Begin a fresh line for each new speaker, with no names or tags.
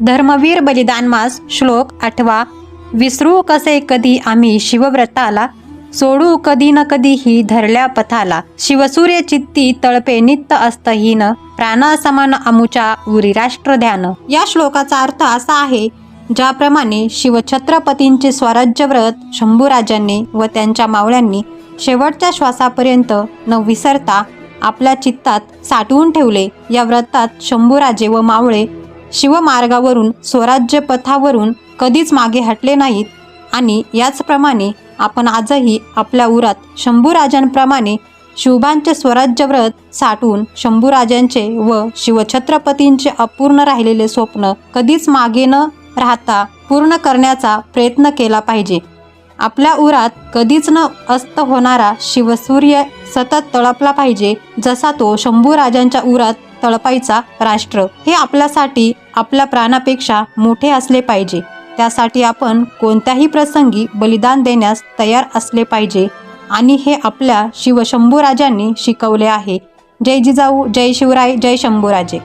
धर्मवीर बलिदान मास श्लोक 8. विसरू कसे कधी आम्ही शिवव्रताला, सोडू कधी न कधी ही धरल्या पथाला. शिवसूर्य चित्ती तळपे नित्य अस्तहीन, प्राणासमान अमुच्या उरी राष्ट्र ध्यान. या श्लोकाचा अर्थ असा आहे, ज्याप्रमाणे शिवछत्रपतींचे स्वराज्य व्रत शंभूराजांनी व त्यांच्या मावळ्यांनी शेवटच्या श्वासापर्यंत न विसरता आपल्या चित्तात साठवून ठेवले. या व्रतात शंभूराजे व मावळे शिवमार्गावरून स्वराज्य पथावरून कधीच मागे हटले नाहीत. आणि याचप्रमाणे आपण आजही आपल्या उरात शंभूराजांप्रमाणे शिवबांचे स्वराज्य व्रत साठवून शंभूराजांचे व शिवछत्रपतींचे अपूर्ण राहिलेले स्वप्न कधीच मागे न राहता पूर्ण करण्याचा प्रयत्न केला पाहिजे. आपल्या उरात कधीच न अस्त होणारा शिवसूर्य सतत तळपला पाहिजे, जसा तो शंभूराजांच्या उरात तळपायचा राष्ट्र हे आपल्यासाठी आपल्या प्राणापेक्षा मोठे असले पाहिजे. त्यासाठी आपण कोणत्याही प्रसंगी बलिदान देण्यास तयार असले पाहिजे आणि हे आपल्या शिवशंभूराजांनी शिकवले आहे. जय जिजाऊ, जय शिवराय, जय शंभूराजे.